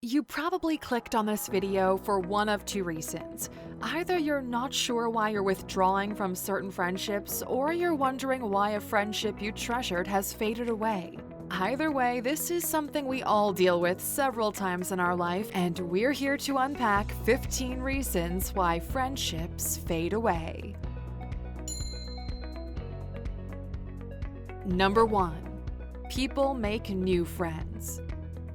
You probably clicked on this video for one of two reasons. Either you're not sure why you're withdrawing from certain friendships, or you're wondering why a friendship you treasured has faded away. Either way, this is something we all deal with several times in our life, and we're here to unpack 15 reasons why friendships fade away. Number 1. People make new friends.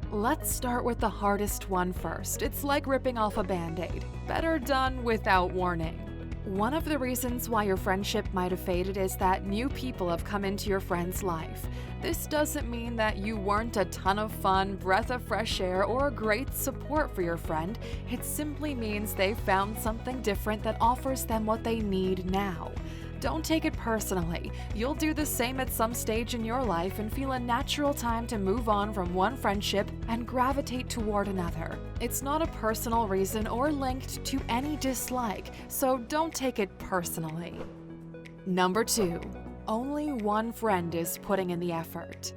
Let's start with the hardest one first. It's like ripping off a band-aid. Better done without warning. One of the reasons why your friendship might have faded is that new people have come into your friend's life. This doesn't mean that you weren't a ton of fun, breath of fresh air, or great support for your friend. It simply means they've found something different that offers them what they need now. Don't take it personally. You'll do the same at some stage in your life and feel a natural time to move on from one friendship and gravitate toward another. It's not a personal reason or linked to any dislike, so don't take it personally. Number 2. Only one friend is putting in the effort.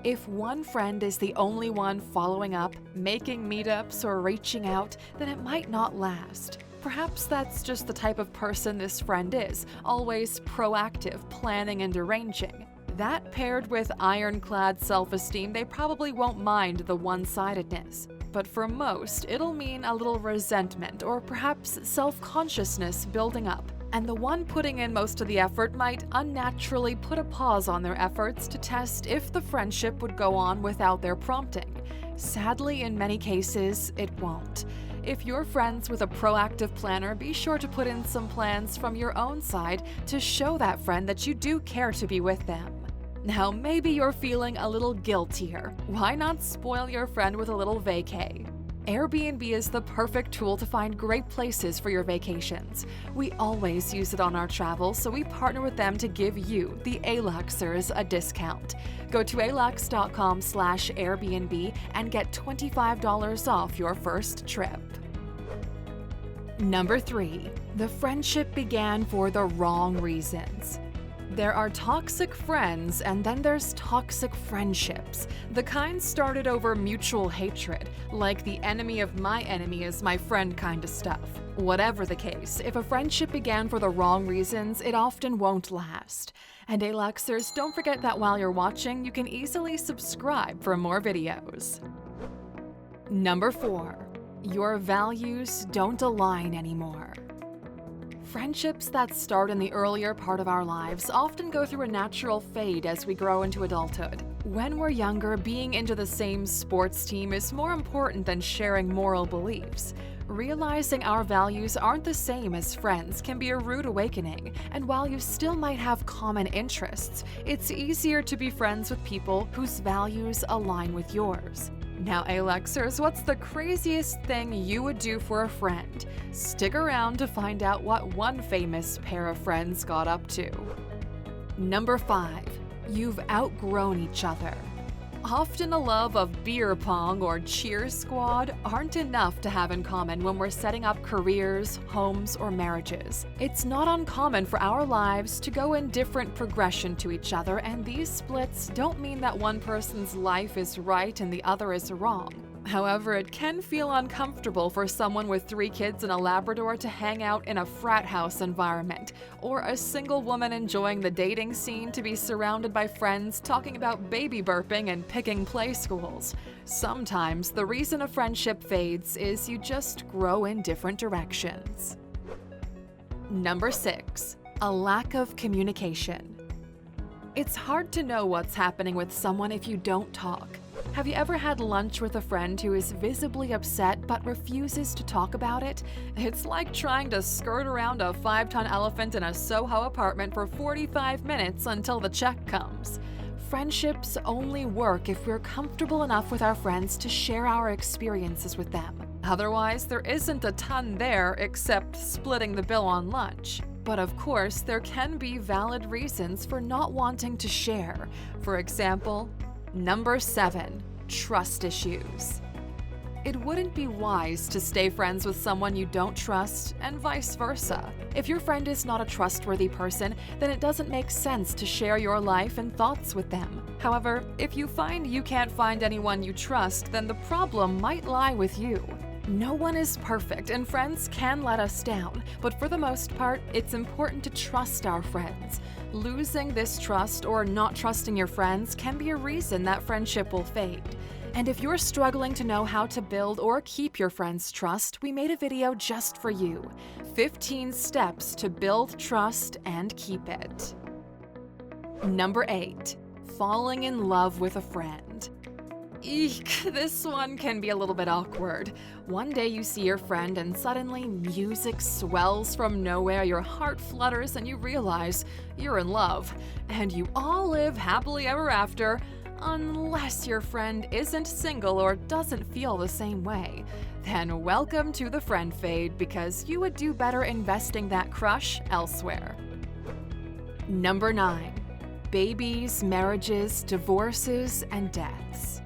If one friend is the only one following up, making meetups, or reaching out, then it might not last. Perhaps that's just the type of person this friend is, always proactive, planning and arranging. That paired with ironclad self-esteem, they probably won't mind the one-sidedness. But for most, it'll mean a little resentment or perhaps self-consciousness building up. And the one putting in most of the effort might unnaturally put a pause on their efforts to test if the friendship would go on without their prompting. Sadly, in many cases, it won't. If you're friends with a proactive planner, be sure to put in some plans from your own side to show that friend that you do care to be with them. Now, maybe you're feeling a little guilt here. Why not spoil your friend with a little vacay? Airbnb is the perfect tool to find great places for your vacations. We always use it on our travels, so we partner with them to give you, the Aluxers, a discount. Go to Alux.com/Airbnb and get $25 off your first trip. Number 3. The friendship began for the wrong reasons. There are toxic friends, and then there's toxic friendships. The kind started over mutual hatred, like the enemy of my enemy is my friend kind of stuff. Whatever the case, if a friendship began for the wrong reasons, it often won't last. And Aluxers, don't forget that while you're watching, you can easily subscribe for more videos. Number 4. Your values don't align anymore. Friendships that start in the earlier part of our lives often go through a natural fade as we grow into adulthood. When we're younger, being into the same sports team is more important than sharing moral beliefs. Realizing our values aren't the same as friends can be a rude awakening, and while you still might have common interests, it's easier to be friends with people whose values align with yours. Now, Aluxers, what's the craziest thing you would do for a friend? Stick around to find out what one famous pair of friends got up to. Number 5. You've outgrown each other. Often a love of beer pong or cheer squad aren't enough to have in common when we're setting up careers, homes, or marriages. It's not uncommon for our lives to go in different progression to each other, and these splits don't mean that one person's life is right and the other is wrong. However, it can feel uncomfortable for someone with 3 kids and a Labrador to hang out in a frat house environment, or a single woman enjoying the dating scene to be surrounded by friends talking about baby burping and picking play schools. Sometimes the reason a friendship fades is you just grow in different directions. Number 6. A lack of communication. It's hard to know what's happening with someone if you don't talk. Have you ever had lunch with a friend who is visibly upset but refuses to talk about it? It's like trying to skirt around a 5-ton elephant in a Soho apartment for 45 minutes until the check comes. Friendships only work if we're comfortable enough with our friends to share our experiences with them. Otherwise, there isn't a ton there except splitting the bill on lunch. But of course, there can be valid reasons for not wanting to share. For example, Number 7. Trust issues. It wouldn't be wise to stay friends with someone you don't trust, and vice versa. If your friend is not a trustworthy person, then it doesn't make sense to share your life and thoughts with them. However, if you find you can't find anyone you trust, then the problem might lie with you. No one is perfect, and friends can let us down, but for the most part, it's important to trust our friends. Losing this trust or not trusting your friends can be a reason that friendship will fade. And if you're struggling to know how to build or keep your friends' trust, we made a video just for you. 15 steps to build trust and keep it. Number 8. Falling in love with a friend. Eek, this one can be a little bit awkward. One day you see your friend and suddenly music swells from nowhere, your heart flutters, and you realize you're in love. And you all live happily ever after, unless your friend isn't single or doesn't feel the same way. Then welcome to the friend fade, because you would do better investing that crush elsewhere. Number 9. Babies, marriages, divorces, and deaths.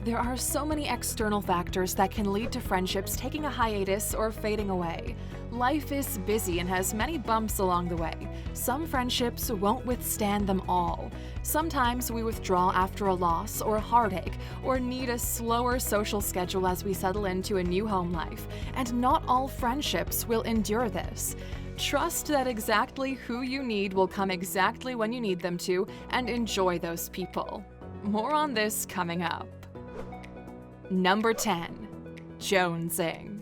There are so many external factors that can lead to friendships taking a hiatus or fading away. Life is busy and has many bumps along the way. Some friendships won't withstand them all. Sometimes we withdraw after a loss or heartache, or need a slower social schedule as we settle into a new home life. And not all friendships will endure this. Trust that exactly who you need will come exactly when you need them to, and enjoy those people. More on this coming up. Number 10. Jonesing.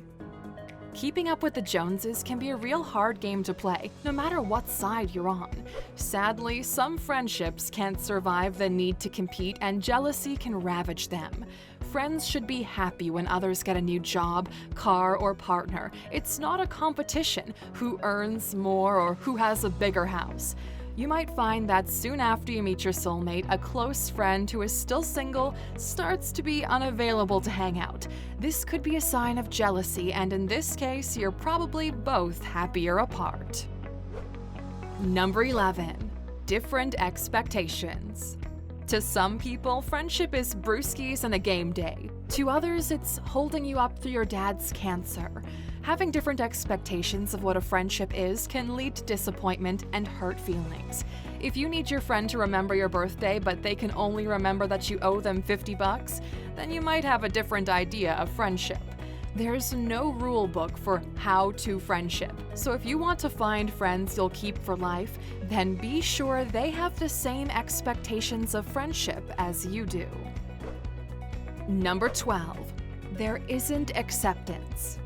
Keeping up with the Joneses can be a real hard game to play, no matter what side you're on. Sadly, some friendships can't survive the need to compete, and jealousy can ravage them. Friends should be happy when others get a new job, car, or partner. It's not a competition who earns more or who has a bigger house. You might find that soon after you meet your soulmate, a close friend who is still single starts to be unavailable to hang out. This could be a sign of jealousy, and in this case, you're probably both happier apart. Number 11. Different expectations. To some people, friendship is brewskis and a game day. To others, it's holding you up through your dad's cancer. Having different expectations of what a friendship is can lead to disappointment and hurt feelings. If you need your friend to remember your birthday, but they can only remember that you owe them $50, then you might have a different idea of friendship. There's no rule book for how to friendship, so if you want to find friends you'll keep for life, then be sure they have the same expectations of friendship as you do. Number 12. There isn't acceptance.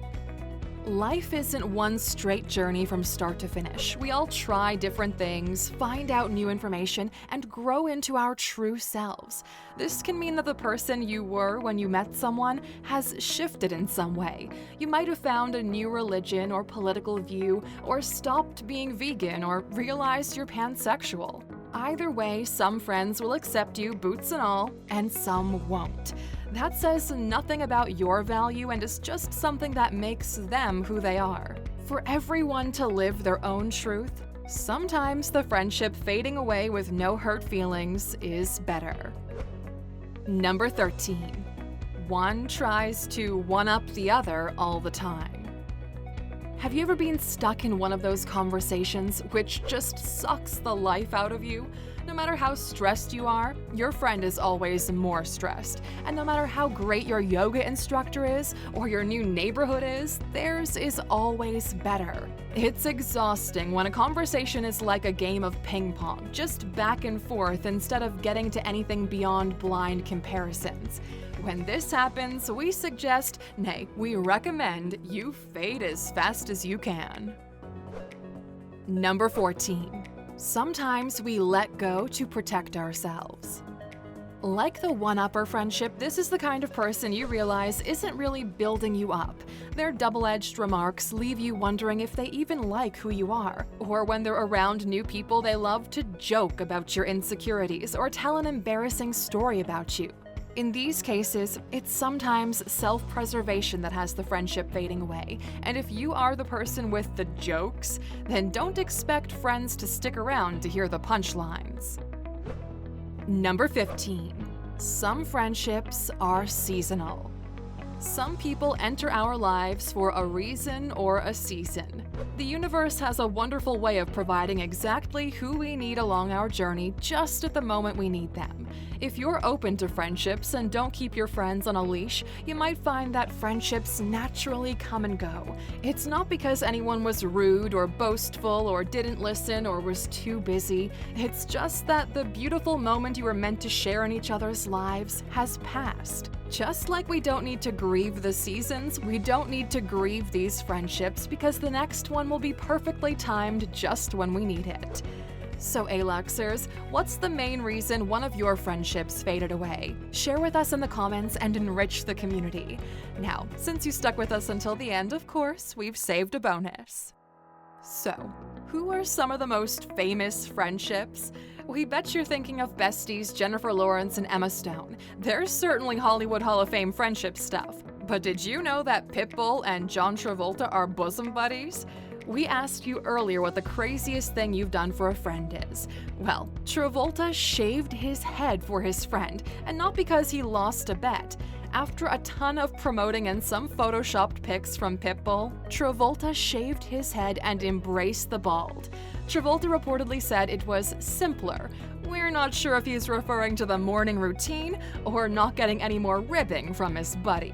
Life isn't one straight journey from start to finish. We all try different things, find out new information, and grow into our true selves. This can mean that the person you were when you met someone has shifted in some way. You might have found a new religion or political view, or stopped being vegan, or realized you're pansexual. Either way, some friends will accept you, boots and all, and some won't. That says nothing about your value and is just something that makes them who they are. For everyone to live their own truth, sometimes the friendship fading away with no hurt feelings is better. Number 13. One tries to one-up the other all the time. Have you ever been stuck in one of those conversations which just sucks the life out of you? No matter how stressed you are, your friend is always more stressed. And no matter how great your yoga instructor is or your new neighborhood is, theirs is always better. It's exhausting when a conversation is like a game of ping pong, just back and forth instead of getting to anything beyond blind comparisons. When this happens, we suggest, nay, we recommend you fade as fast as you can. Number 14. Sometimes we let go to protect ourselves. Like the one-upper friendship, this is the kind of person you realize isn't really building you up. Their double-edged remarks leave you wondering if they even like who you are. Or when they're around new people, they love to joke about your insecurities or tell an embarrassing story about you. In these cases, it's sometimes self-preservation that has the friendship fading away, and if you are the person with the jokes, then don't expect friends to stick around to hear the punchlines. Number 15. Some friendships are seasonal. Some people enter our lives for a reason or a season. The universe has a wonderful way of providing exactly who we need along our journey just at the moment we need them. If you're open to friendships and don't keep your friends on a leash, you might find that friendships naturally come and go. It's not because anyone was rude or boastful or didn't listen or was too busy. It's just that the beautiful moment you were meant to share in each other's lives has passed. Just like we don't need to grieve the seasons, we don't need to grieve these friendships because the next one will be perfectly timed just when we need it. So Aluxers, what's the main reason one of your friendships faded away? Share with us in the comments and enrich the community. Now, since you stuck with us until the end, of course, we've saved a bonus. So, who are some of the most famous friendships? We bet you're thinking of besties Jennifer Lawrence and Emma Stone. There's certainly Hollywood Hall of Fame friendship stuff. But did you know that Pitbull and John Travolta are bosom buddies? We asked you earlier what the craziest thing you've done for a friend is. Well, Travolta shaved his head for his friend, and not because he lost a bet. After a ton of promoting and some photoshopped pics from Pitbull, Travolta shaved his head and embraced the bald. Travolta reportedly said it was simpler. We're not sure if he's referring to the morning routine or not getting any more ribbing from his buddy.